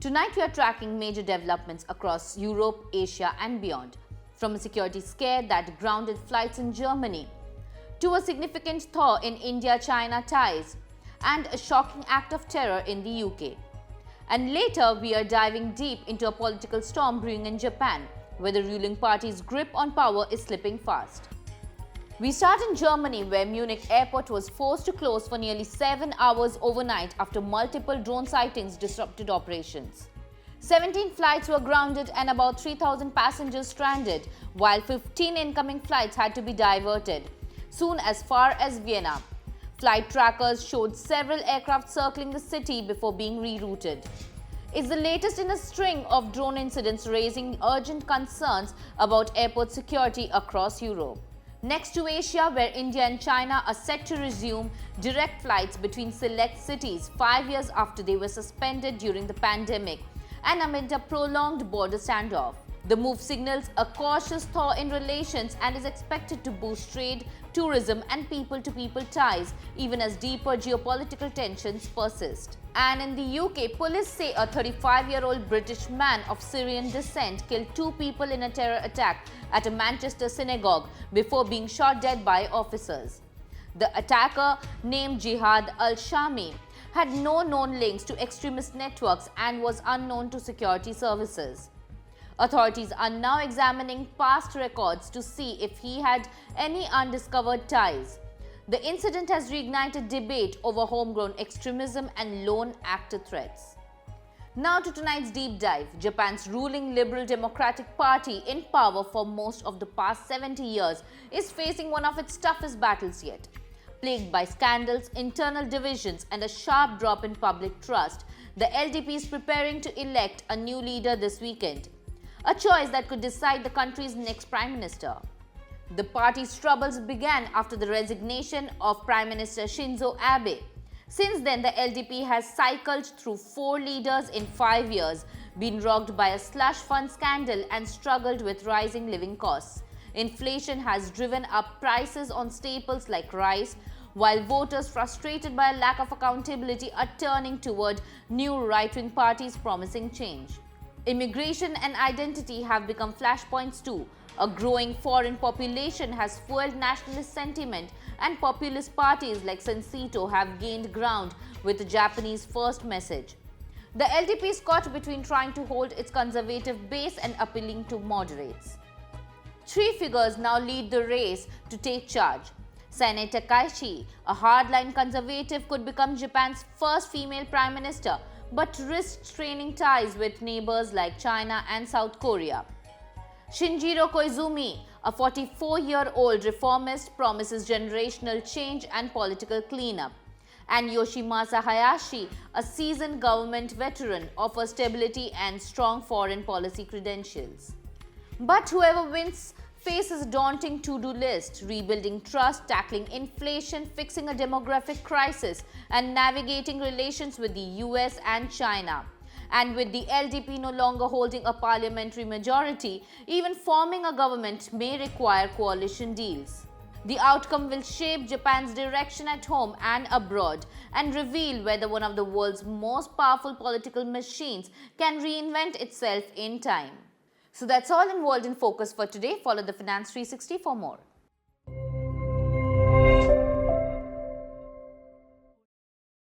Tonight we are tracking major developments across Europe, Asia and beyond, from a security scare that grounded flights in Germany, to a significant thaw in India-China ties, and a shocking act of terror in the UK. And later we are diving deep into a political storm brewing in Japan, where the ruling party's grip on power is slipping fast. We start in Germany, where Munich Airport was forced to close for nearly 7 hours overnight after multiple drone sightings disrupted operations. 17 flights were grounded and about 3,000 passengers stranded, while 15 incoming flights had to be diverted, soon as far as Vienna. Flight trackers showed several aircraft circling the city before being rerouted. It's the latest in a string of drone incidents raising urgent concerns about airport security across Europe. Next to Asia, where India and China are set to resume direct flights between select cities 5 years after they were suspended during the pandemic and amid a prolonged border standoff. The move signals a cautious thaw in relations and is expected to boost trade, tourism and people-to-people ties even as deeper geopolitical tensions persist. And in the UK, police say a 35-year-old British man of Syrian descent killed 2 people in a terror attack at a Manchester synagogue before being shot dead by officers. The attacker, named Jihad al-Shami, had no known links to extremist networks and was unknown to security services. Authorities are now examining past records to see if he had any undiscovered ties. The incident has reignited debate over homegrown extremism and lone actor threats. Now to tonight's deep dive. Japan's ruling Liberal Democratic Party, in power for most of the past 70 years, is facing one of its toughest battles yet. Plagued by scandals, internal divisions and a sharp drop in public trust, the LDP is preparing to elect a new leader this weekend, a choice that could decide the country's next prime minister. The party's troubles began after the resignation of Prime Minister Shinzo Abe. Since then, the LDP has cycled through 4 leaders in 5 years, been rocked by a slush fund scandal and struggled with rising living costs. Inflation has driven up prices on staples like rice, while voters frustrated by a lack of accountability are turning toward new right-wing parties promising change. Immigration and identity have become flashpoints too. A growing foreign population has fueled nationalist sentiment, and populist parties like Sensito have gained ground with the Japanese first message. The LDP is caught between trying to hold its conservative base and appealing to moderates. 3 figures now lead the race to take charge. Sanae Takaichi, a hardline conservative, could become Japan's first female prime minister, but risks straining ties with neighbors like China and South Korea. Shinjiro Koizumi, a 44-year-old reformist, promises generational change and political cleanup. And Yoshimasa Hayashi, a seasoned government veteran, offers stability and strong foreign policy credentials. But whoever wins faces a daunting to-do list: rebuilding trust, tackling inflation, fixing a demographic crisis, and navigating relations with the US and China. And with the LDP no longer holding a parliamentary majority, even forming a government may require coalition deals. The outcome will shape Japan's direction at home and abroad and reveal whether one of the world's most powerful political machines can reinvent itself in time. So that's all in World in Focus for today. Follow the Finance 360 for more.